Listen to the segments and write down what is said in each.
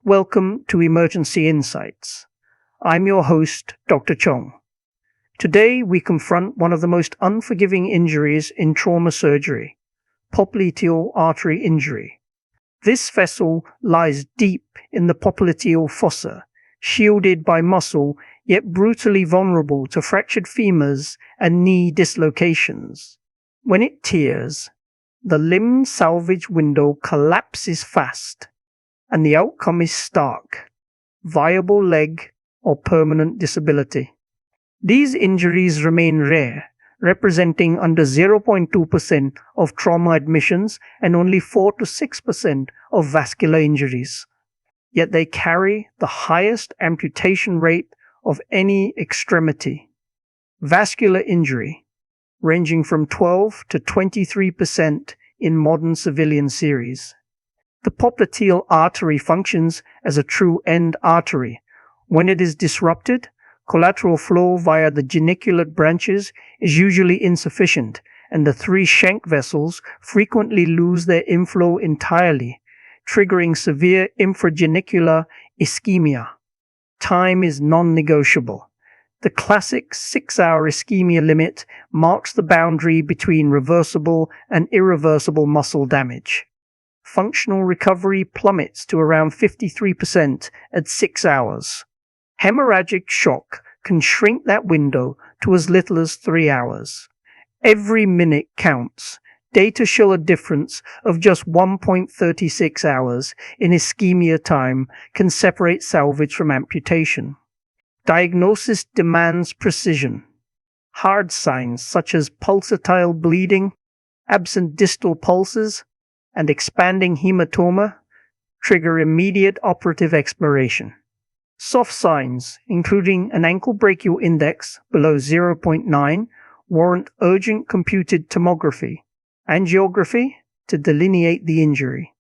Welcome to Emergency Insights. I'm your host, Dr. Chong. Today we confront one of the most unforgiving injuries in trauma surgery, popliteal artery injury. This vessel lies deep in the popliteal fossa, shielded by muscle, yet brutally vulnerable to fractured femurs and knee dislocations. When it tears, the limb salvage window collapses fast, and the outcome is stark, viable leg or permanent disability. These injuries remain rare, representing under 0.2% of trauma admissions and only 4 to 6% of vascular injuries. Yet they carry the highest amputation rate of any extremity. Vascular injury, ranging from 12 to 23% in modern civilian series. The popliteal artery functions as a true end artery. When it is disrupted, collateral flow via the geniculate branches is usually insufficient, and the three shank vessels frequently lose their inflow entirely, triggering severe infragenicular ischemia. Time is non-negotiable. The classic 6-hour ischemia limit marks the boundary between reversible and irreversible muscle damage. Functional recovery plummets to around 53% at 6 hours. Hemorrhagic shock can shrink that window to as little as 3 hours. Every minute counts. Data show a difference of just 1.36 hours in ischemia time can separate salvage from amputation. Diagnosis demands precision. Hard signs such as pulsatile bleeding, absent distal pulses, and expanding hematoma trigger immediate operative exploration. Soft signs, including an ankle brachial index below 0.9, warrant urgent computed tomography, angiography to delineate the injury.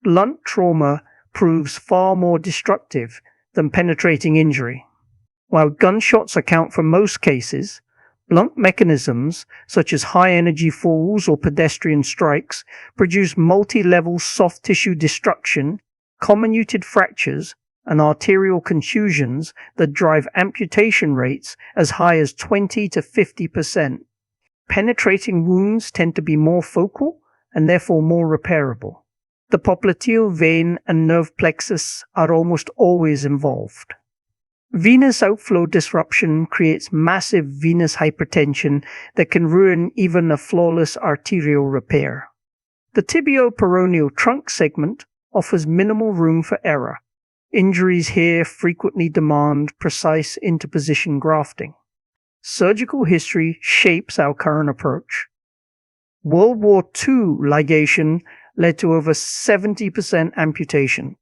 Blunt trauma proves far more destructive than penetrating injury. While gunshots account for most cases, blunt mechanisms, such as high-energy falls or pedestrian strikes, produce multi-level soft tissue destruction, comminuted fractures, and arterial contusions that drive amputation rates as high as 20 to 50%. Penetrating wounds tend to be more focal and therefore more repairable. The popliteal vein and nerve plexus are almost always involved. Venous outflow disruption creates massive venous hypertension that can ruin even a flawless arterial repair. The tibio-peroneal trunk segment offers minimal room for error. Injuries here frequently demand precise interposition grafting. Surgical history shapes our current approach. World War II ligation led to over 70% amputation.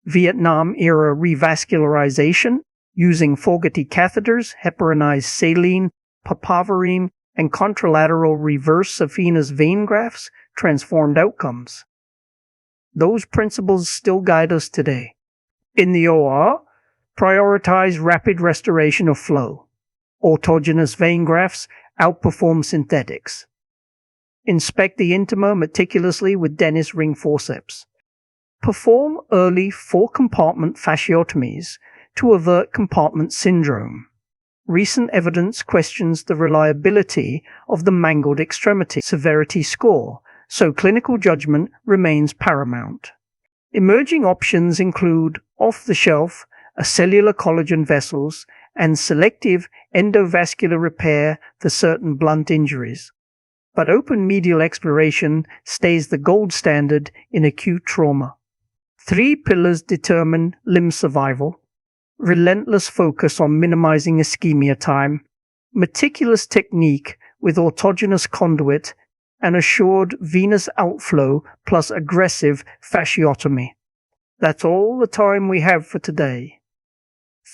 Vietnam-era revascularization using Fogarty catheters, heparinized saline, papaverine, and contralateral reverse saphenous vein grafts transformed outcomes. Those principles still guide us today. In the OR, prioritize rapid restoration of flow. Autogenous vein grafts outperform synthetics. Inspect the intima meticulously with Dennis ring forceps. Perform early 4-compartment fasciotomies to avert compartment syndrome. Recent evidence questions the reliability of the mangled extremity severity score, so clinical judgment remains paramount. Emerging options include off-the-shelf acellular collagen vessels and selective endovascular repair for certain blunt injuries. But open medial exploration stays the gold standard in acute trauma. 3 pillars determine limb survival: relentless focus on minimizing ischemia time, meticulous technique with autogenous conduit, and assured venous outflow plus aggressive fasciotomy. That's all the time we have for today.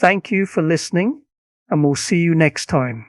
Thank you for listening, and we'll see you next time.